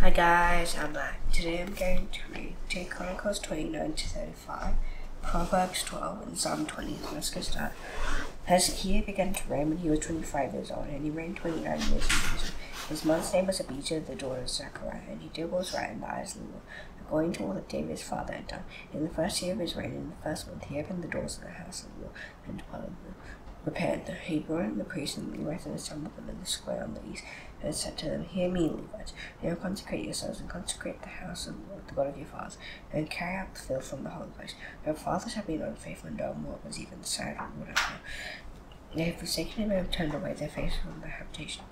Hi guys, I'm back. Today I'm going to read Chronicles 29 to 35, Proverbs 12, and Psalm 20. Let's get started. Hezekiah began to reign when he was 25 years old, and he reigned 29 years in Jerusalem. His mother's name was Abijah, the daughter of Zechariah, and he did what was right in the eyes of the Lord, according to all that David his father had done. In the first year of his reign, in the first month, he opened the doors of the house of the Lord and dwelt repaired them. He brought in the priests and the Levites and assembled them in the square on the east, and said to them, Hear me, Levites, now consecrate yourselves, and consecrate the house of the Lord, the God of your fathers, and carry out the filth from the holy place. Your fathers have been unfaithful and done what was even desired of the Lord. They have forsaken him and have turned away their face from the habitation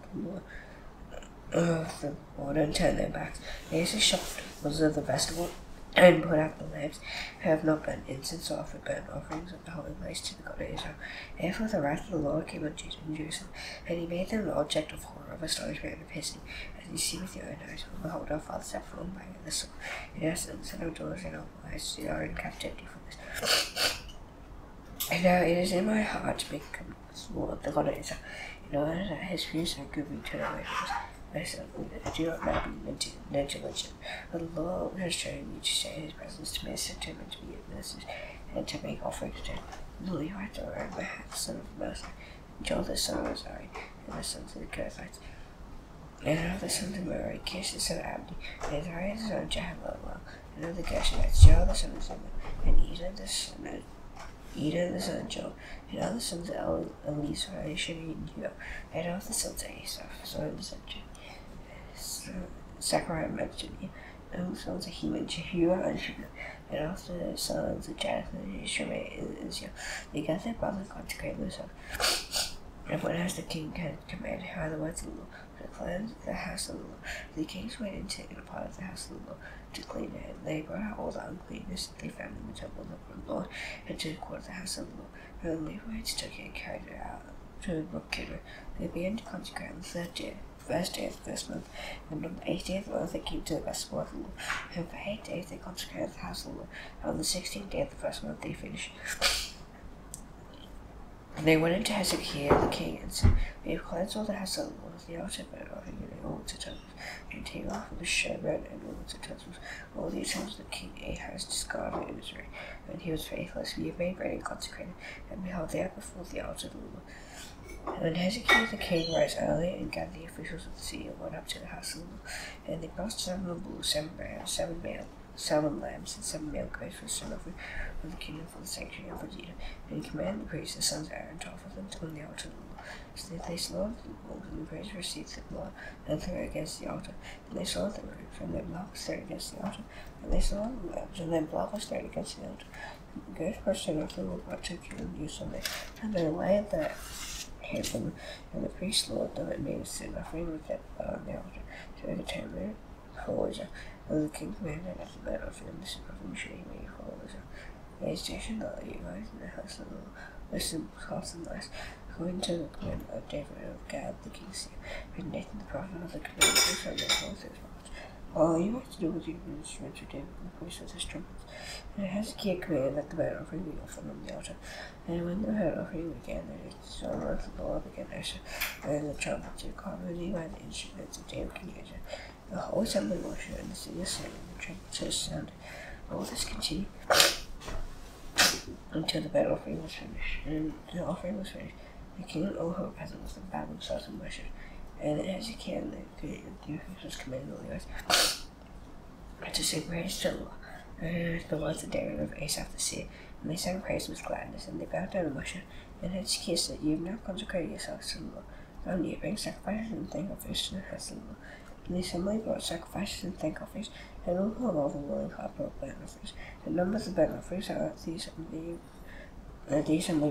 of the Lord, and turned their backs. They also shocked was of the festival, and put out the lamps, have not burnt incense or offered burnt offerings of the holy place to the God of Israel. Therefore the wrath of the Lord came on Judah and Jerusalem, and he made them an object of horror, of astonishment, and of hissing, as you see with your own eyes. For behold, our fathers have fallen by the sword, and our sons and our daughters and our wives are in captivity for this. And now it is in my heart to make a covenant with the Lord, the God of Israel, in order that his fears and good be turned away from us. I said, do not now be negligent. The Lord has shown you to stay in his presence, to minister to him, and to be his ministers, and to make offerings to him. The Levites are Aaron, the son of Moses, and Joel the son of Azariah, and the sons of the Kohathites. And of the sons of Merari, Kish the son of Abdi, and Azariah the son of Jehalelel, and of the Gershonites, Joel the son of Zimmer, and Eden the son of Joel, and of the sons of Eliezer, Shani and Judah, and of the sons of Asaph, son of Zechariah, Zechariah mentioned you, and of the sons of Heman, Jehuah, and Shimon, and of the sons of Jonathan, and Shimei, and Israel. They got their brother and consecrated themselves. And when as the king had commanded how the words of the Lord, to cleanse the house of the Lord, the kings went into a part of the house of the Lord to clean it, and they brought out all the uncleanness that they found in the temple of the Lord, and to the court of the house of the Lord. And the Levites took it and carried it out to the brook Kidron. They began to consecrate on the first day of the first month, and on the 8th day of the month they came to the festival of the Lord. And for 8 days they consecrated the house of the Lord, and on the 16th day of the first month they finished. And they went into Hezekiah the king and said, We have cleansed all the house of the Lord, the altar of burnt offering, and all its utensils, and take off the showbread and all its utensils. All the utensils that King Ahaz discarded in his reign, and he was faithless. We have made ready and consecrated, and behold, they are before the altar of the Lord. And then Hezekiah the king rose early and gathered the officials of the city and went up to the house of the Lord. And they brought 7 bulls, 7 rams, 7 lambs, and 7 male goats for the sin offering of the kingdom for the sanctuary of Judah. And he commanded the priests, the sons of Aaron, to offer them on the altar of the Lord. So they slaughtered the bulls, and the priests received the blood and threw it against the altar. And they slaughtered the rams, and their blood was thrown against the altar. And they slaughtered the lambs, and their blood was thrown against the altar. And the goats for sin offering were brought to Jun and used on them, and they laid their head from them, and the priest slaughtered them and made a sin offering with their blood on the altar to determine for Israel. And the king commanded at the burnt offering and the sin offering should he made for Israel. They stationed the Levites in the house of the Lord, listened cost and less, according to the commandment of David of Gad the king's seer, and Nathan the prophet of the commandment from the house of his fathers. All you have to do with the instruments of David and the priests with his trumpets. And Hezekiah commanded that the burnt offering be offered on the altar. And when the burnt offering began, the song of the Lord began to usher, and the trumpets of harmony by the instruments of David King Israel. The whole assembly worshipped, and the singers sang, and the trumpets sounded. All this continued until the burnt offering was finished. And the offering was finished, the king and all who were present with them bowed themselves and worshipped. And Hezekiah and the officials commanded the Levites to sing praise to the Lord. And the words of David of Asaph the seer, and they sang praise with gladness, and they bowed down and worshipped. And Hezekiah said, You have now consecrated yourselves to the Lord. Come ye, bring sacrifices and thank offerings to the house of the Lord. And the assembly brought sacrifices and thank offerings, and all who were of a willing heart brought burnt offerings. The numbers of burnt offerings are the assembly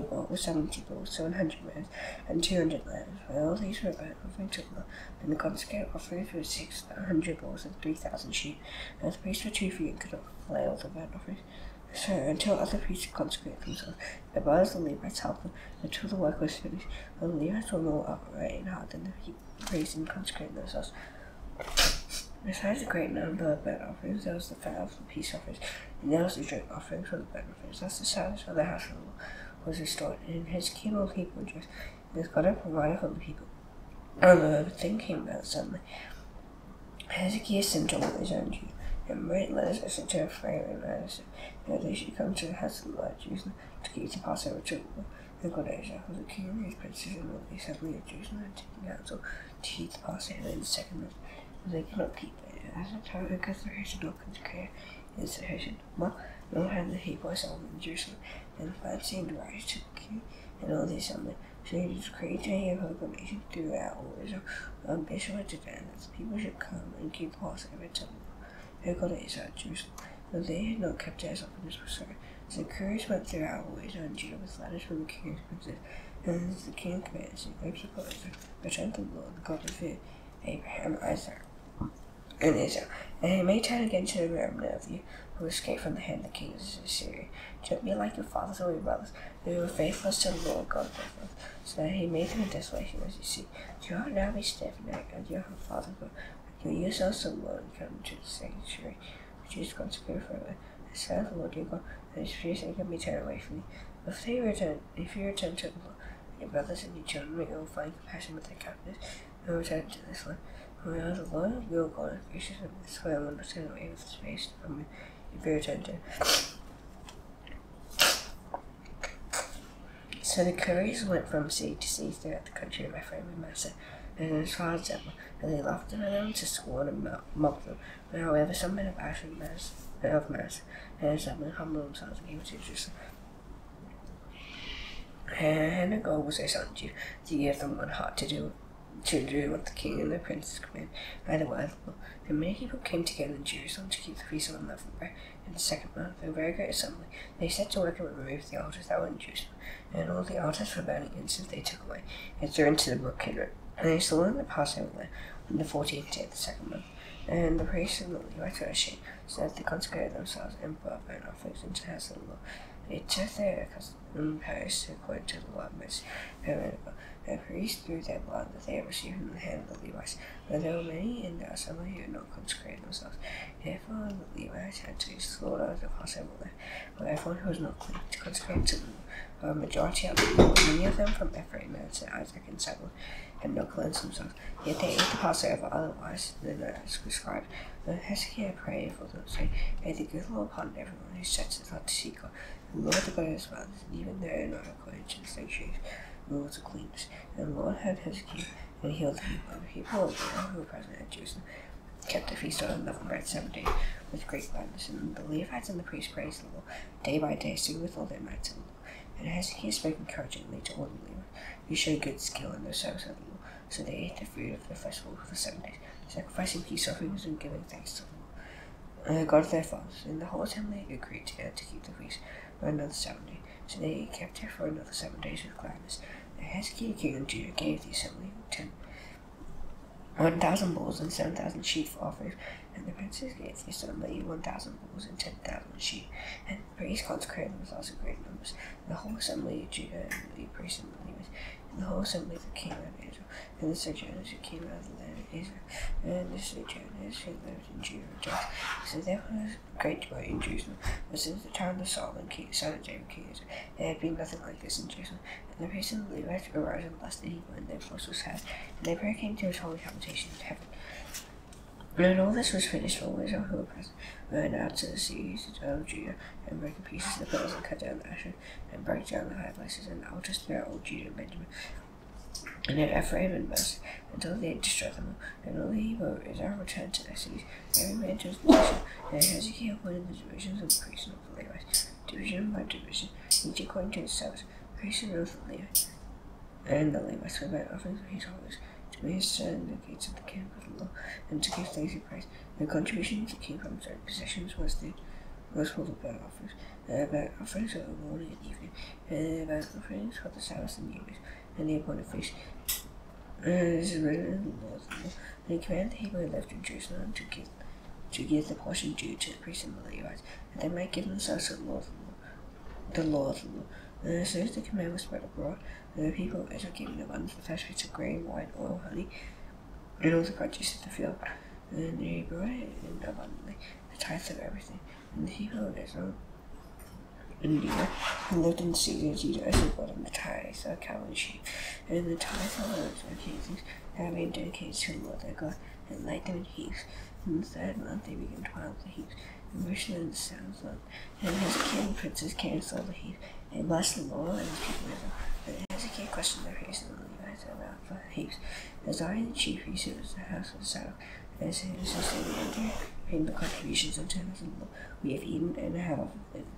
brought was 70 bulls, 700 rams, and 200 lambs. And all these were burnt offerings to the Lord. And the consecrated offerings were 600 bulls and 3,000 sheep. And the priests were 2 feet and could not flay all the burnt offerings. So until other priests had consecrated themselves, the brothers of the Levites helped them until the work was finished. And the Levites were more upright in heart than the priests in consecrating themselves. Besides the great number of burnt offerings, there was the fat of the peace offerings, and there was the drink offerings for the burnt offerings. Thus the service of the house of the Lord was restored, and Hezekiah and all the people rejoiced, because God had provided for the people. And the thing came about suddenly. Hezekiah sent all his own Jews, and wrote letters as to Ephraim and Manasseh, that they should come to the house of the Lord Jerusalem to keep the Passover to the Lord. And God Asa was the king and his princes and all the assembly of Jerusalem and taking counsel to keep the Passover in the second month. But they could not keep it, as a time because the host of not consecrate is the host of well, nor had the people of Solomon in Jerusalem, and the plan seemed right to the king and all the assembly. So he decreed a proclamation throughout all Israel, Bishop to Dan, that the people should come and keep the Passover to the God Asa at Jerusalem. But they had not kept it as often as was so. So couriers went throughout all Israel and Judah with letters from the king and princes, and the king commanded, saying, O people of Israel, return to the Lord, the God of Abraham, Isaac, and Israel. And he may turn again to the remnant of you who escaped from the hand of the kings of Syria. Do not be like your fathers or your brothers, who were faithless to the Lord God of Israel, so that he made them a desolation as you see. Do not now be stiff necked as your fathers were, but give yourselves to the Lord and come to the sanctuary, which is consecrated forever. Says the Lord your God, and his fear sake can be turned away from you. But if you return to the Lord, your brothers and your children, you will find compassion with their captives, and return to this land. For we are the Lord your God is gracious, and this way I will not turn away with his face from you if you return to him. So the couriers went from sea to sea throughout the country of Ephraim and Manasseh, and as far as Zebulun, and they laughed at them to scorn and mocked them. But however, some men of Asher and Manasseh and Zebulun humbled themselves and came to Jerusalem. And God was their son to give them one heart to do what the king and the princes commanded by the word of the Lord. And many people came together in Jerusalem to keep the feast of unleavened bread in the second month, a very great assembly. They set to work and removed the altars that were in Jerusalem, and all the altars for burning incense they took away, and threw into the brook Kidron. And they slaughtered the Passover lamb on the 14th day of the second month. And the priests and the Levites were ashamed, so that they consecrated themselves and brought burnt offerings into the house of the Lord. They took their custom Paris according to the law of Moses. The priests threw their blood that they had received from the hand of the Levites, but there were many in the assembly who had not consecrated themselves. Therefore the Levites had to slaughter the Passover lamb, but everyone who was not clean to consecrate to them. A majority of them, many of them from Ephraim, Manasseh, Isaac, and Zebulun, had not cleansed themselves. Yet they ate the Passover otherwise than as prescribed. But Hezekiah prayed for them, saying, May the good Lord pardon everyone who sets his heart to seek God, the Lord the God of his fathers, and even though not according to the sanctuaries, rules of cleanness. And the Lord heard Hezekiah, and healed the people. The people of Israel who were present at Jerusalem kept the feast of unleavened bread 7 days with great gladness. And the Levites and the priests praised the Lord day by day, singing with all their might to the Lord. And Hezekiah spoke encouragingly to all the Levites, who showed good skill in their service of the Lord. So they ate the food of the festival for 7 days, sacrificing peace offerings and giving thanks to the Lord, and the God of their fathers. And the whole assembly agreed together to keep the feast for another 7 days. So they kept it for another 7 days with gladness. And Hezekiah king of Judah gave the assembly 1,000 bulls and 7,000 sheep for offerings, and the princes gave the assembly 1,000 bulls and 10,000 sheep, and the priests consecrated themselves in great numbers. And the whole assembly of Judah and the priests and the Levites, and the whole assembly that came out of Israel, and the sojourners who came out of the land of Israel, and the sojourners who lived in Judah rejoiced. So there was great joy in Jerusalem, but since the time of Solomon, son of David, king of Israel, there had been nothing like this in Jerusalem. And the priests and the Levites arose and blessed the people, and their voice was heard, and their prayer came to his holy habitation in heaven. When all this was finished, all Israel who were present went out to the cities of Judah, and broke in pieces the pillars, and cut down the ashes, and broke down the high places and the altars throughout all Judah and Benjamin, and at Ephraim and Manasseh, until they had destroyed them all. And all the people of Israel returned to their cities, every man to his possession. And Hezekiah appointed the divisions of the priests and of the Levites, division by division, each according to his service. The priests and of the Levites, and the Levites were burnt offerings of his office, to minister in the gates of the camp of the law, and to give thanks and praise. The contributions that came from certain possessions was for the burnt offerings, the burnt offerings of the morning and evening, and the burnt offerings for the Sabbath and New Year's, and the appointed feast. This is written in the laws of the law. And he commanded the people who lived in Jerusalem to give the portion due to the priests and the Levites, that they might give themselves to the law of the law. And as soon as the command was spread abroad, the people of Israel gave in abundance the first fruits of grain, wine, oil, honey, and all the produce of the field. And they brought it in abundantly, the tithe of everything. And the people of Israel and Judah, and lived in the city of Judah as he brought in the tithes of cattle and sheep, and the tithes of loaves and kings that had been dedicated to the Lord their God, and laid them in heaps. In the 3rd month they began to pile up the heaps, and pushed them in the 7th month. And Hezekiah and the princes came and saw the heap, and blessed the Lord and his people Israel. But Hezekiah questioned their face, and the Levites about the heaps. Azariah the chief priest, who was the house of Sadoc, and his assistant entered, paying the contributions unto the Lord. We have eaten and have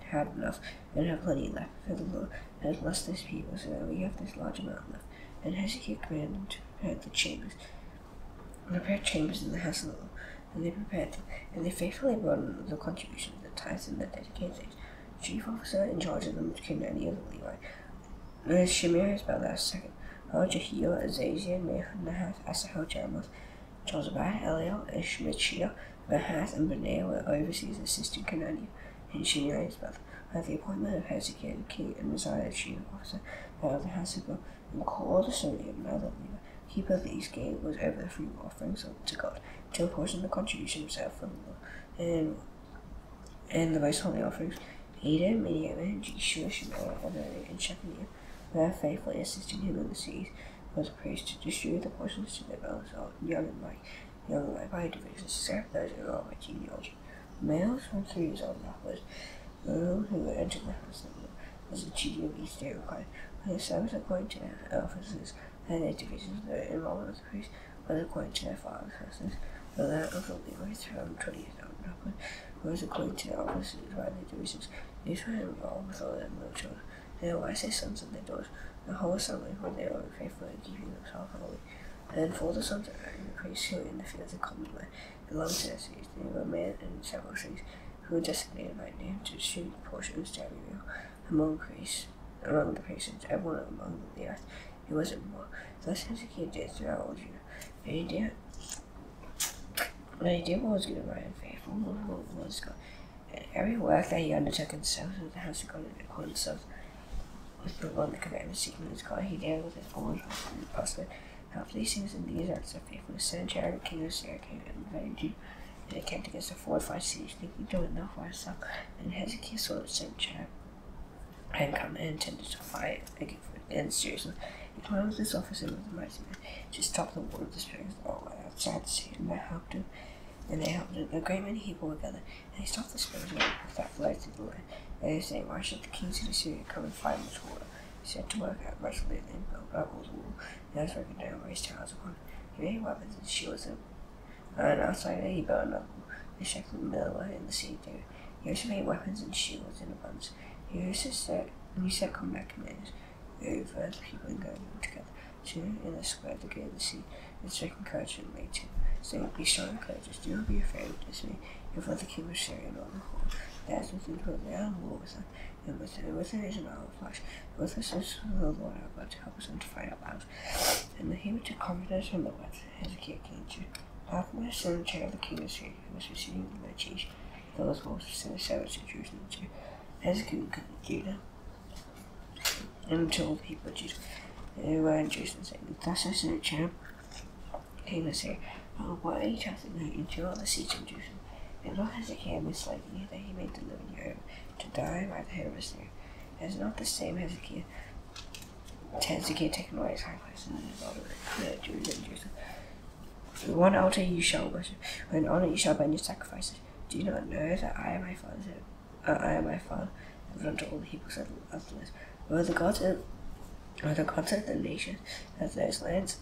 had enough, and have plenty left, for the Lord has blessed this people, so that we have this large amount left. And Hezekiah commanded them to prepare chambers in the house of the Lord. And they prepared them, and they faithfully brought in the contributions, the tithes, and the dedicated things. The chief officer in charge of them became any of the Levi. Shemaiah is about last second. Jehiel, Azaziah, Nahath, Asahel, Jeremoth, Jozabad, Eliel, and Shemaiah, Mahath, and Benaiah were overseers assisting Canania, and Shemaiah is brother. At the appointment of Hezekiah the king and Uzziah the chief officer out of the house of God, and called the Syrian and other Levi. Keeper of the east gate was over the free offerings to God, to apportion the contribution himself from the Lord, and the most holy offerings. Edom, Midian, and Jeshua, Shemaiah, and Shechaniah were faithfully assisting him in the seas for the priest to distribute the portions to their brothers, young and like by divisions, except those who are by genealogy. Males from 3 years old and upwards, those who were entered the house of the Lord, as the chief of each day required. When the servants according to their officers and their divisions, the enrollment of the priest was according to their fathers' houses. The that of the Levites from 20 years old and upward was according to their officers by their divisions. These were enrolled with all their little children, their wives, their sons, and their daughters, the whole assembly, when they were faithful in keeping themselves holy. And for the sons of Aaron, the priests who were in the fields of common land, belonged to their cities, they were men in several cities, who were designated by name to distribute portions to every meal among the priests, and everyone among the earth. It wasn't more. Thus Hezekiah did throughout all Judah. And he did what was good and right and faithful, what was God. And every work that he undertook in the service of the house of God in accordance with the Lord, the commandments seeking his God, he did with his whole heart and prospered. After these things and these acts of faithfulness, Sennacherib, king of Syria, came and invaded Judah, and encamped against the fortified cities, thinking to it not for himself. And Hezekiah saw that Sennacherib had come and intended to fight against Jerusalem. He climbed with his officer with the mighty men to stop the war of the springs outside the city, and they helped him. A great many people were gathered, and he stopped the springs that flowed through the land. And they saying, why should the kings of the Syria come and fight much water? He set to work out resolutely and built up all the wall, and was broken down, raised towers upon it. He made weapons and shields, and outside it he built another wall, and shackled the middle in the sea of David. He also made weapons and shields in abundance. He also set combat commanders over the people and going together, two in the square of the gate of the sea, and striking courage and made two, saying, be strong and courageous, do not be afraid of dismay, for the king of Syria and all the whole that is within put down war with them, and with her is an arm of flesh, and with us is the Lord our God to help us and to fight our battles. And the Hebrew took confidence from the west, Hezekiah king of Judah. After Sennacherib the king of Syria, who was receiving the chief, those horses sent a servant to Jerusalem to Hezekiah king of Judah, and to all the people of Judah who were in Jerusalem, saying, thus I Sennacherib king of Syria, why are you casting out into all the siege in Jerusalem? And not Hezekiah misled you, that he may deliver you over to die by the hand of Assyria. It is not the same Hezekiah taken away his high place and his altar of Jerusalem. One altar you shall worship, on an honor you shall burn your sacrifices. Do you not know that I and my father have done to all the peoples of the land? Were the gods of the nations of those lands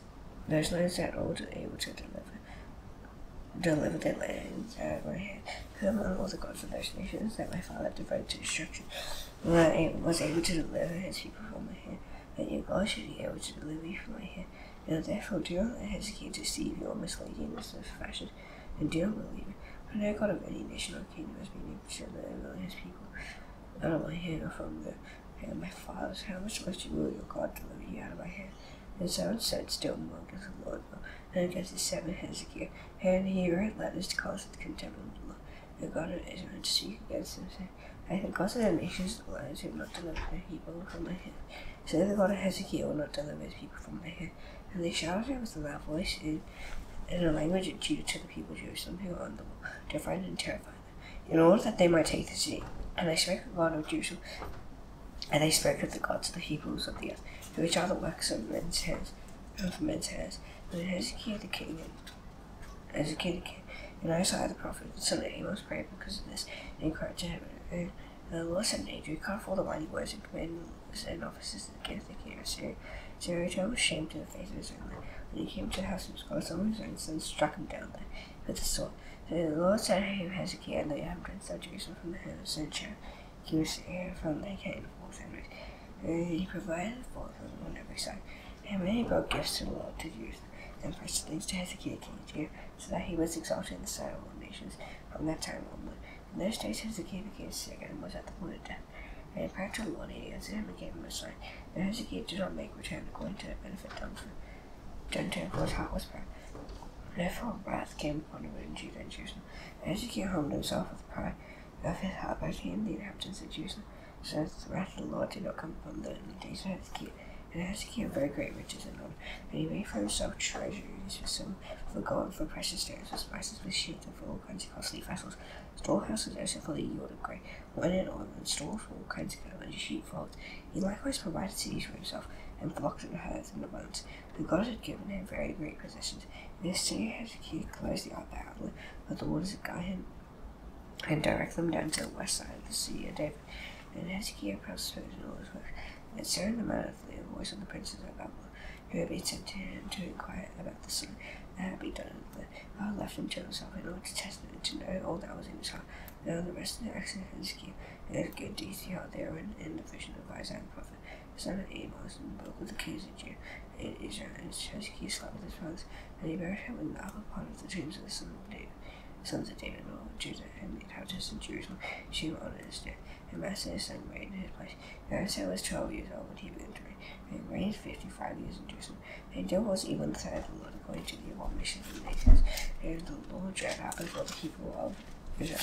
that all able to deliver their lands out of my hand? Who among all the gods of those nations that my father devoted to destruction was able to deliver his people from my hand? But your God should be able to deliver you from my hand. And therefore do not let Hezekiah deceive you or mislead you in this fashion, and do not believe it. For no God of any nation or kingdom has been able to deliver his people out of my hand or from the hand of my fathers. How much less will your God deliver you out of my hand? And so it said still more against the Lord, and against his servant Hezekiah. And he wrote letters to cause the contempt of the Lord, the God of Israel, to speak against him, saying, I think gods of the nations of the lands who have not delivered their people from my hand. So the God of Hezekiah will not deliver his people from my hand. And they shouted with a loud voice in a language of Judah to the people of Jerusalem who were on the wall, to frighten and terrify them. in order that they might take the city. And they spoke of God of Jerusalem, and they spoke of the gods of the peoples of the earth, which are the works of men's hands. And Hezekiah the king, and Isaiah the prophet, the son of Amos, prayed because of this, and he cried to him. And the Lord said to Adrian, cut off all the mighty words and commandments and offices against the king of Syria. So Adrian was shamed to the face of Israel. When he came to the house of his God, some of his own sons struck him down there with the sword. So the Lord said to him, Hezekiah, and the inhabitants of Jerusalem from the hand of Sennacherib, king of Syria, from their came forth families. And he provided for them on every side. And when he brought gifts to the Lord to Jerusalem, and precious things to Hezekiah king of Judah, so that he was exalted in the sight of all nations from that time onward. In those days Hezekiah the king of Syria was at the point of death. And he prayed to the Lord, and he answered him and gave him a sign. And Hezekiah did not make return according to the benefit done to him, for his heart was proud. Therefore wrath came upon him in Judah and Jerusalem. And Hezekiah humbled himself with pride of his heart, both he and the inhabitants of Jerusalem, so that the wrath of the Lord did not come upon them in the days of Hezekiah. And Hezekiah had very great riches and honor, and he made for himself treasuries for silver, for gold, for precious stones, for spices, for shields, and for all kinds of costly vessels. Storehouses also for the yield of grain, wine and oil, and stores for all kinds of cattle and sheepfolds. He likewise provided cities for himself, and flocks and herds in abundance. And God had given him very great possessions. In this city Hezekiah closed the upper outlet of the waters of Gihon, and directed them down to the west side of the city of David. And Hezekiah prospered in all his work. And so in the matter of the voice of the princes of Babylon, who had been sent to him to inquire about the son that had been done, but God left him to himself in order to test him and to know all that was in his heart. Now the rest of the acts of Hezekiah, and his good deeds he had therein in the vision of Isaiah the prophet, the son of Amos, and the book of the kings of Judah and Israel. And Hezekiah slept with his fathers, and he buried him in the upper part of the tombs of the sons of David, and all Judah, and the inhabitants of Jerusalem, she honored his death. And Manasseh his son reigned in his place. Manasseh was 12 years old when he began to reign, and he reigned 55 years in Jerusalem. And there was even the sight of the Lord according to the abominations of the nations, and the Lord drove out before the people of Israel.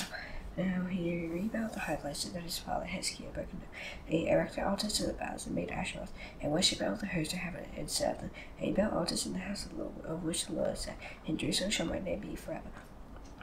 Now he rebuilt the high places that his father Hezekiah broken down. And he erected altars to the Baals, and made Asheroth, and worshipped all the host of heaven, and served them. And he built altars in the house of the Lord, of which the Lord said, in Jerusalem shall my name be forever.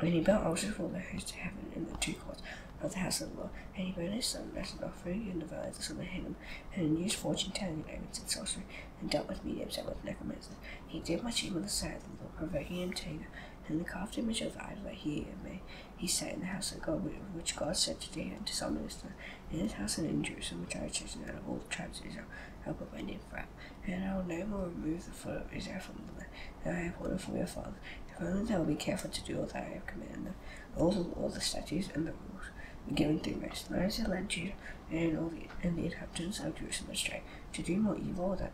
And he built altars for the host of heaven in the two courts of the house of the Lord. And he burned his son as an offering, and devoured the son of Hinnom, and used fortune-telling and omens and sorcery, and dealt with mediums and with necromancers. He did much evil in the sight of the Lord, provoking him to anger. And the carved image of the idol that he had made, he set in the house of God, which God said to David and to Solomon his son, in his house and in Jerusalem, which I have chosen out of all the tribes of Israel. I will put my name forever. And I will no more remove the foot of Israel from the land that I have ordered from your father. If only they will be careful to do all that I have commanded them, all the statutes and the rules were given through Moses. Moses led Judah and the inhabitants of Jerusalem astray, to do more evil than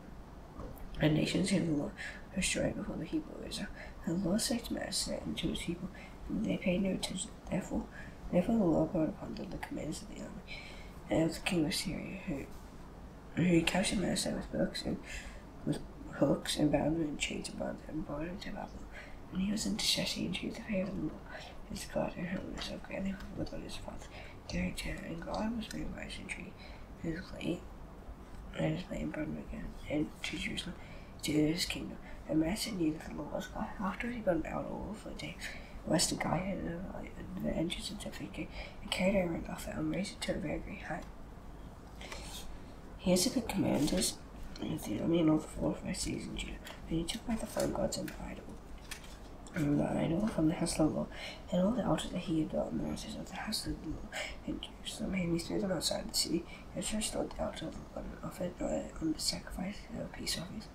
the nations whom the Lord destroyed before the people of Israel. And the Lord said to Manasseh and to his people, and they paid no attention. Therefore the Lord brought upon them the commands of the army and of the king of Syria, who captured Manasseh with hooks and bound him in chains and bonds and brought him to Babylon. And he was in distress and to the favor of the Lord his God, and holiness so greatly with what his father during terror. And God was moved by his entreaty, and his lame brought him again and to Jerusalem, to his kingdom. And Manasseh knew that the Lord was God. After he had gone out all for a day, west of Gihon and the entrance of Tophet, and carried over an offer and raised it to a very great height. He executed the commanders of the army and all the fortified cities in Judah, and he took back the foreign gods and the idol from the house of the Lord, and all the altars that he had built in the altars of the house of the Lord in Jerusalem, and he threw them outside the city, and restored the altar of the Lord, and offered on the sacrifice of peace offerings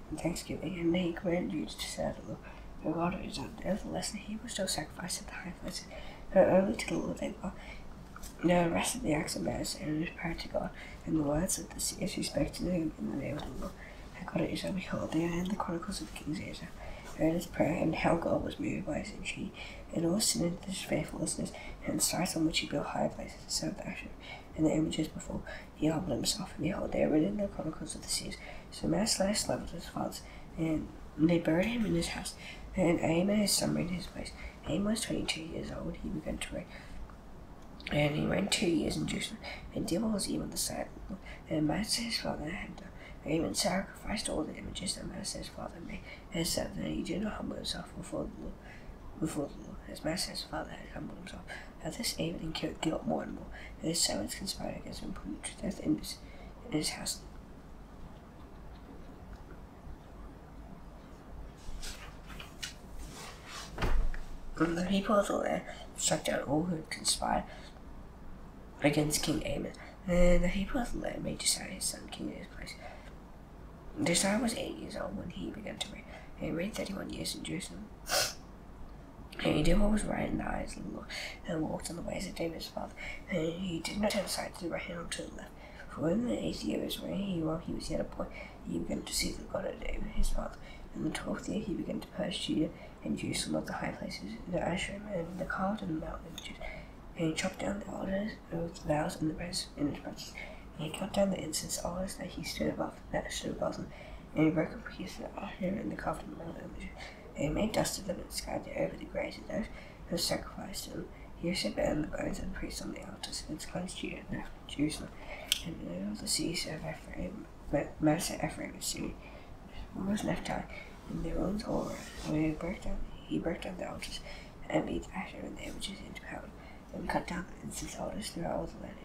and thanksgiving. And he commanded you to serve the Lord your God of Israel. Nevertheless, the Hebrews still sacrificed at the high places, but only to the Lord their God. Now the rest of the acts of Manasseh and his prayer to God, and the words of the seers who spoke to him in the name of the Lord, and God of Israel, behold, they are in the Chronicles of the kings of Israel. And his prayer, and how God was moved by his entreaty, and all sin and his faithfulness, and the sites on which he built high places, and served Asher, and the images before he humbled himself. And behold, they are written in the Chronicles of the seers. So Manasseh slept with his fathers, and they buried him in his house. And Amos his son reigned in his place. Amos was 22 years old when he began to reign. And he reigned 2 years in Jerusalem, and Dibble was even the side of the Lord. And Manasseh his father had done. Amos sacrificed all the images that Manasseh his father made, and said that he did not humble himself before the Lord. before the Lord. His master's father had humbled himself. At this, David incurred guilt more and more, and his servants conspired against him, put him to death in his house. And the people of the land struck down all who had conspired against King Ammon, and the people of the land made Josiah his son king in his place. Josiah was 8 years old when he began to reign, and he reigned 31 years in Jerusalem. And he did what was right in the eyes of the Lord, and walked on the ways of David his father, and he did not turn aside to the right hand or to the left. For in the 8th year of his reign, while he was yet a boy, he began to seek the God of David his father. In the 12th year, he began to purge Judah and Jerusalem of the high places, the Asherim and the carved and the mountain images. And he chopped down the altars with vows in his presence. And he cut down the incense altars that stood above them. And he broke in pieces the Asherim and the carved and the mountain images. And he made dust of them and scattered it over the graves of those who sacrificed to them. He also burned the bones of the priests on the altars and cleansed Judah and Jerusalem. And all the cities of Ephraim, Manasseh, Ephraim, and Syria, was Naphtali, and their ones all around. And he broke down the altars and made Asher and the images into powder, and cut down the incense altars throughout all the land.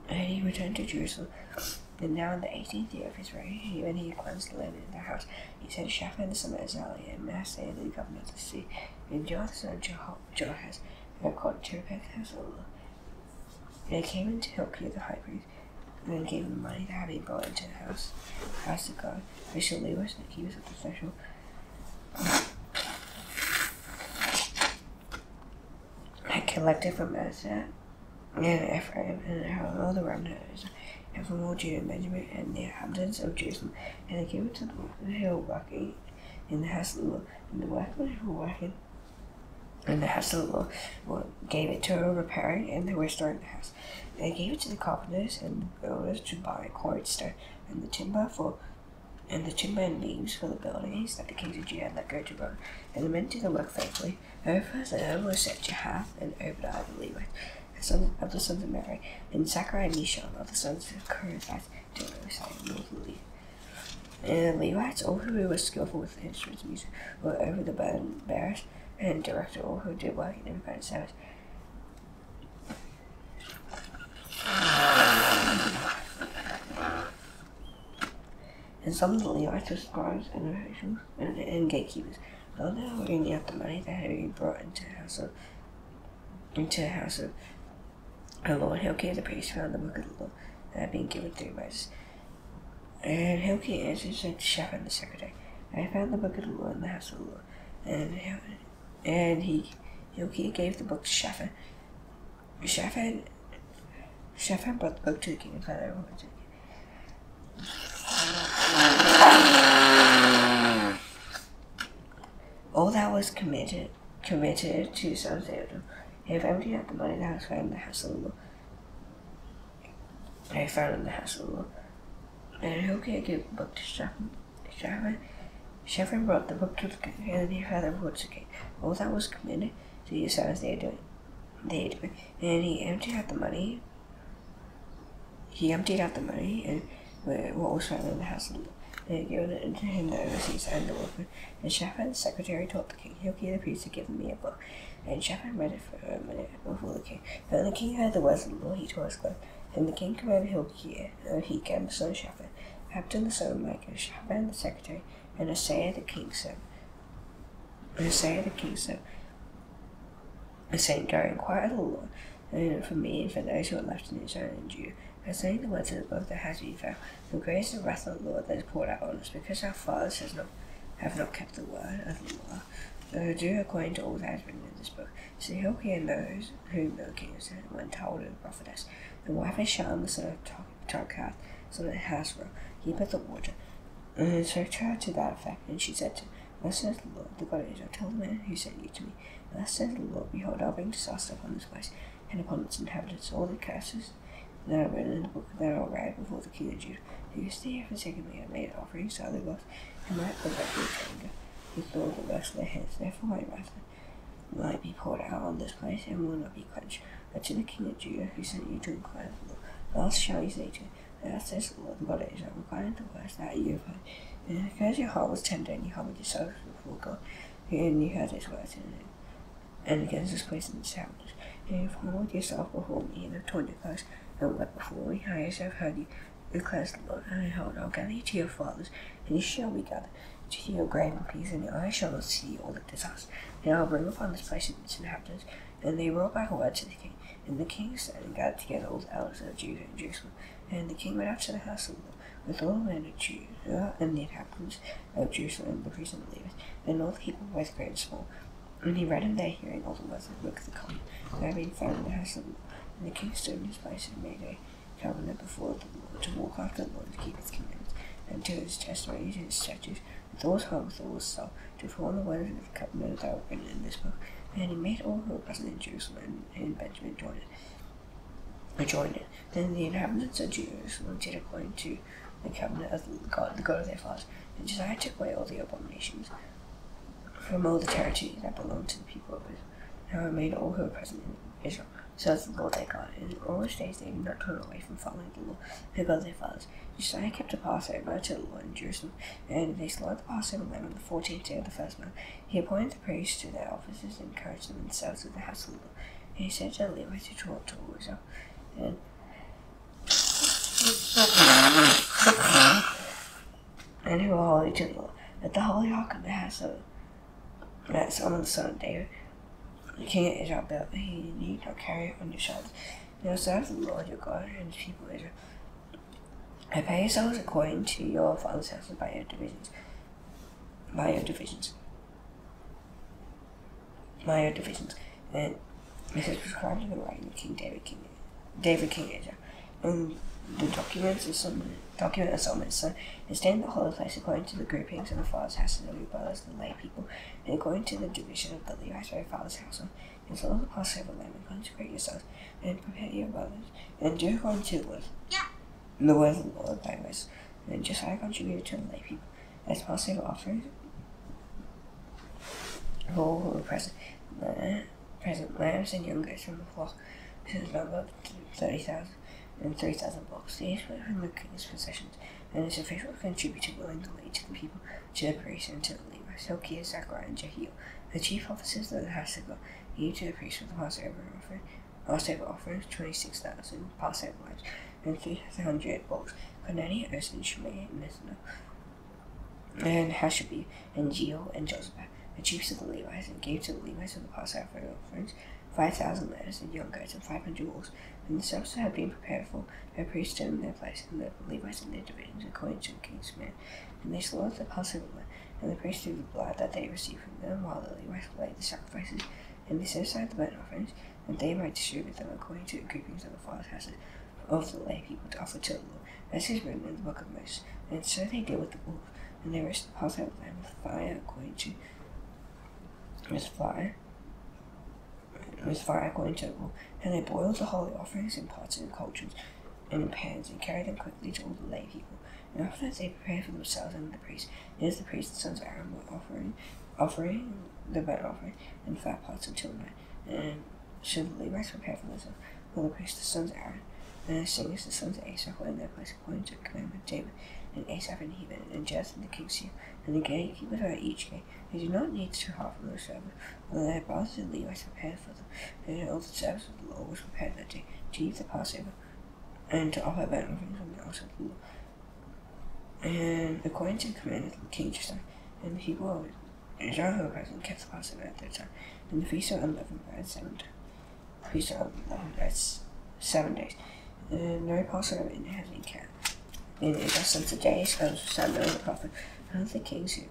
And he returned to Jerusalem. And now in the 18th year of his reign, when he had cleansed the land in the house, he sent Shaphan the son of Azaliah, and Manasseh the governor of the city, and Joah the son of Joahaz, and according to the house of the Lord. And they came into Hilkiah the high priest, and then gave him the money that had been brought into the house of God, which the Levites and the keepers of the threshold had collected from Manasseh and Ephraim, and all the remnant and from all Judah and Benjamin, and the inhabitants of Jerusalem, and they gave it to the workmen who were working in the house of the Lord, and the workmen who were working in the house of the Lord gave it to repairing and restoring the house. They gave it to the carpenters and the builders to buy quarried stone and the timber and beams for the buildings that the kings of Judah let go to run. And the men did the work faithfully. Over them was set Jahath and Obadiah the Levites, of the sons of Mary, and Zachariah and Meshullam of the sons of Korath, to oversight and north of the Levi. And the Levites, all who were skillful with the instruments of music, were over the burden bearers, and directed all who did work in every kind of service. And some of the Levites were scribes and officials and gatekeepers. Though they were bringing out the money that had been brought into the house of the Lord, Hilkiah the priest found the book of the law that had been given through Moses. And Hilkiah answered and said to Shaphan the secretary, I found the book of the law in the house of the Lord. And Hilkiah gave the book to Shaphan. Shaphan brought the book to the king and found everyone to the king. All that was committed to the sons of Israel. They have emptied out the money that was found in the house of the Lord. And Hilkiah gave the book to Shaphan. Shaphan brought the book to the king, and he found the report to the king. All that was committed to the sons they had doing. And he emptied out the money. And what was found in the house of the Lord. They had given it to him, the overseers and the workmen. And Shaphan the secretary told the king, Hilkiah the priest had given me a book. And Shaphan read it for a minute before the king. When the king heard the words of the Lord, he tore his clothes. And the king commanded Hilkiah, Ahikam the son of Shaphan, Abdon the son of Micah, Shaphan the secretary, and Asaiah the king's son, saying, Go inquire of the Lord, and for me and for those who are left in Israel and Judah, concerning the words of the book that has been found, the grace and wrath of the Lord that is poured out on us, because our fathers have not kept the word of the Lord, do according to all that is written in this book. So Hilkiah knows whom the king has sent, when told of the prophetess, the wife of Shallum the son of Tarkath, son of Hasra, keep at the water, and spoke to her to that effect, and she said to him, Thus says the Lord, the God of Israel, tell the man who sent you to me, Thus says the Lord, behold, I'll bring disaster upon this place, and upon its inhabitants, all the curses that are written in the book that are read before the king of Judah. Because they have forsaken me and made offerings to other gods, and might provoke me to anger with all the works of their hands. Therefore my wrath might be poured out on this place, and will not be quenched. But to the king of Judah, who sent you to inquire of the Lord, thus shall you say to him, Thus says the Lord, the God of Israel, regarding the words that you have heard. And because your heart was tender, and you humbled yourself before God, and you had his words and against this place in the tabernacle. And you humbled yourself before me, and have torn your clothes, and wept before me. I have heard you, declares the Lord. And behold, I'll gather you to your fathers, and you shall be gathered to your grave in peace, and your eyes shall not see all the disaster. And I will bring upon this place its inhabitants. And they brought back word to the king. And the king said and gathered together all the elders of Judah and Jerusalem. And the king went out to the house of the Lord with all the men of Judah and the inhabitants of Jerusalem, and the priests and the Levites, and all the people, both great and small. And he read in their hearing all the words of the book of the covenant that had been found in the house of the Lord. And the king stood in his place and made a covenant before the Lord to walk after the Lord, and to keep his commandments, and to his testimonies and his statutes, with all his heart, with all his soul, to perform the words of the covenant that were written in this book. And he made all who were present in Jerusalem and in Benjamin join it. Then the inhabitants of Jerusalem did according to the covenant of the God of their fathers. And Josiah took away all the abominations from all the territory that belonged to the people of Israel. And I made all who were present in Israel serve the Lord their God. And in all his days they did not turn away from following the Lord, the God of their fathers. Josiah kept a Passover to the Lord in Jerusalem, and they slaughtered the Passover lamb on the 14th day of the first month. He appointed the priests to their offices and encouraged them in the service of the house of the Lord. And he said to the Levites to talk to Israel, and who were holy to the Lord, at the holy ark of the house of Solomon the son of David, the king of Israel, built. He need not carry it on your shoulders. Now serve the Lord your God and his people Israel. And pay yourselves according to your father's houses by your divisions. And this is prescribed in the writing of King David, king of Israel. And the document of Solomon's son, and stand in the holy place according to the groupings of the father's houses of your brothers, the lay people, and according to the division of the Levites by your father's household. And follow the Passover lamb, and consecrate yourselves, and prepare your brothers, and do according to the word. The word of the Lord by Moses. And Josiah contributed to the lay people as Passover offerings for all who were present lambs and young goats from the flock, to the number of 30,000 and 3,000 bullocks. These were from the king's possessions, and his officials contributed willingly to the people, to the priests, and to the Levites. Hilkiah, Zechariah, and Jehiel, the chief officers of the house of God, gave to the priests with the Passover offerings 26,000 Passover lambs, and 300 bulls. Conani, Osan, Shemaiah, and Nethanel, and Hashabib, and Jeiel, and Josaphat, the chiefs of the Levites, and gave to the Levites of the Passover offerings 5,000 lambs and young goats and 500 bulls. And the service had been prepared for, the priests stood in their place, and the Levites in their divisions, according to the king's command. And they slaughtered the Passover lamb, and the priests threw the blood that they received from them, while the Levites laid the sacrifices. And they set aside the burnt offerings, and they might distribute them according to the groupings of the fathers' houses of the lay people to offer to the Lord, as is written in the book of Moses. And so they did with the bulls, and they roasted the Passover lamb with fire according to the rule, and they boiled the holy offerings in pots and in cauldrons and in pans, and carried them quickly to all the lay people. And after that they prepared for themselves and the priests. And as the priests, the sons of Aaron, were offering the burnt offering in fat pots until night. And so the Levites prepared for themselves, while the priests, the sons of Aaron, and the singers, the sons of Asaph, were in their place according to the commandment of David, and Asaph and Heman, and Jetheth the king's seal, and the gatekeepers at each gate. They did not need to half of their service, while their brothers and Levites prepared for them. And all the service of the Lord was prepared that day, to eat the Passover, and to offer burnt offerings on the altar of the Lord. And according to the command of King Josiah, and the people of Israel who were present kept the Passover at that time, and the feast of unleavened bread 7 days. And no Passover in has been kept in Israel since the days of Samuel the prophet. None of the kings of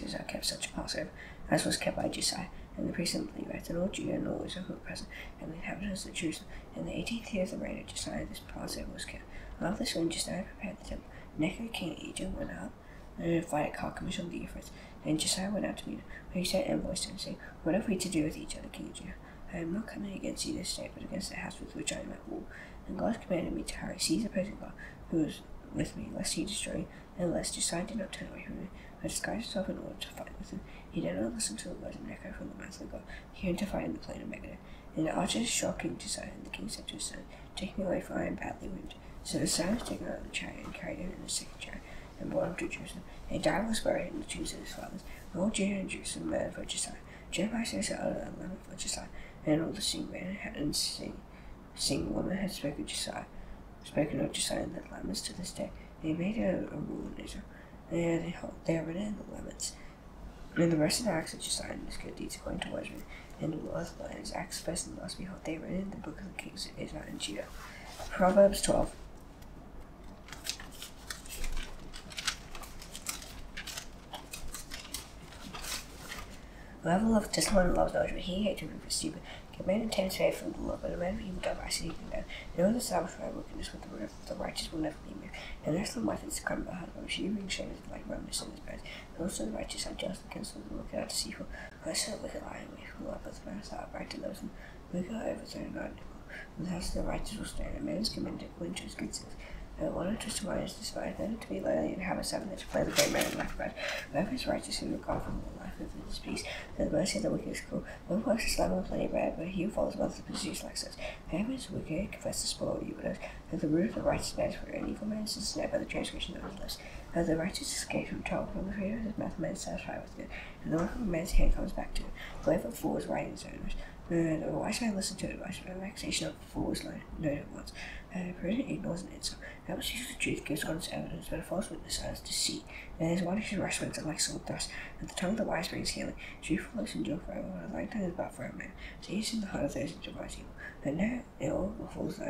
Israel kept such a Passover as was kept by Josiah, and the priests and the Levites, and all Judah and all Israel who were present, and the inhabitants of Jerusalem. In the 18th year of the reign of Josiah, this Passover was kept. After this, when Josiah prepared the temple, Necho, king of Egypt, went out and fight at Carchemish on the Euphrates. And Josiah went out to meet him, but he sent envoys to him, saying, "What have we to do with each other, king of Judah? I am not coming against you this day, but against the house with which I am at war. And God commanded me to hurry, seize the opposing God, who was with me, lest he destroy you, and lest Josiah did not turn away from me, but disguised himself in order to fight with him. He did not listen to the words of Necho from the mouth of God. He came to fight in the plain of Megiddo. And the archers shot King Josiah, and the king said to his son, 'Take me away, for I am badly wounded.' So the son was taken out of the chariot and carried him in the second chariot. and brought him to Jerusalem. And he died was buried in the tombs of his fathers. And all Judah and Jerusalem mourned for Josiah. Jeremiah says out of the land for Josiah, and all the sing men and sing women had spoken of Josiah in the laments to this day. They made a rule in Israel. They are written in the laments. And the rest of the acts of Josiah and his good deeds according to what is written in the law of the Lord, his acts first and last, behold, they are written in the book of the kings of Israel and Judah. Proverbs 12. Whoever loves discipline loves knowledge, but he hates reproof is stupid. Give man intends faith from the Lord, but a man of evil devices he can know. No one established by wickedness with the word of the righteous will never be moved. And there's some methods to come by her, but she being shamed is like roundness in his bones. And also the righteous are just against the wicked are deceitful. Blessed are the wicked lie away from the Lord, but the man is upright to loves him. Wicked are overthrown and not nickel. And the house of the righteous will stand, and man is commended according to his good sins. One who trusts to mine is despised, better to be lowly and have a servant than to play the great man and lack bread. Whoever is righteous in regard for the life of his peace, the mercy of the wicked is cruel. One works is slumber and plenty of bread, but he who follows wealth is pursues like such. Whoever is wicked confesses the spoil of evildoers, and the root of the righteous bears fruit, and evil man is ensnared by the transgression of his lips. And the righteous escapes from trouble, from the freedom of his mouth man is satisfied with good, and the work of a man's hand comes back to him. The life of a fool is right in his own eyes. And a wise man listens to advice, but the vexation of a fool is known at once. A prudent ignores an insult. Whoever seeks the truth gives honest evidence, but a false witness has deceit. And his one who rush words are like sword thrust, and the tongue of the wise brings healing. Truthful lips endure forever, and a light tongue is bad for a man. So he is in the heart of those who devise evil. But no ill befalls the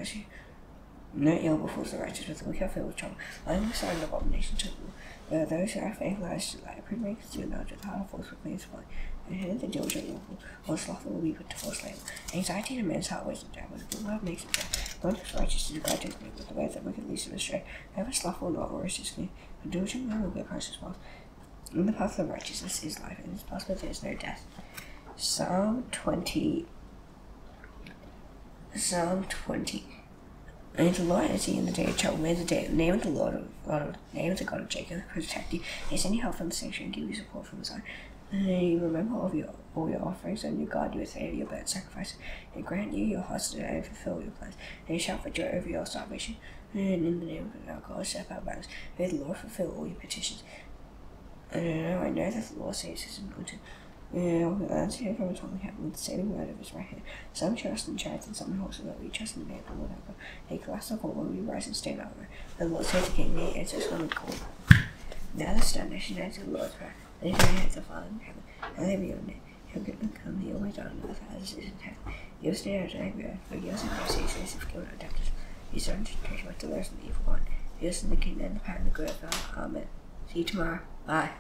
righteous, but the wicked are filled with trouble. Lying is an abomination to the Lord. Those who are faithful lies to lie, a prudent man can do knowledge, the heart of fools proclaims folly. And head of the diligent will or slothful will be put to false labor. Anxiety in a man's heart weighs him down, but the good word makes him dead. One who is righteous is regarded judgment, but the way that wicked leads him astray. Whoever is slothful will not worry his gain, but diligent man will get precious wealth. In the path of righteousness is life, and in his path there is no death. Psalm 20. And the Lord is he in the day of trouble. May the name of the Lord, name of the God of Jacob, protect you. May send you help from the sanctuary and give you support from the side. And you remember all your offerings, and you guard you with your burnt sacrifice, and grant you your heart's desire and fulfill your plans. And you shout for joy over your salvation. And in the name of our God, step out bounds. May the Lord fulfill all your petitions. And I know that the Lord saves his anointed. And I'll answer him from his holy heaven with the saving word of his right hand. Some trust in chariots and some in horses, but we trust in the name of the Lord our God. They collapse the fall when we rise and stand upright. The Lord said to King, he answers when we call. Now the stone nation answers the Lord's prayer. And his right hand is the Father in heaven, and they beyond it. He'll get them come, he'll wait on earth as it is in heaven. You'll stay out of every earth, for yours and mercy is as if given our debtors. He's done to take away the worst and the evil one. Yours and the kingdom and the power and the glory of God. Amen. See you tomorrow. Bye.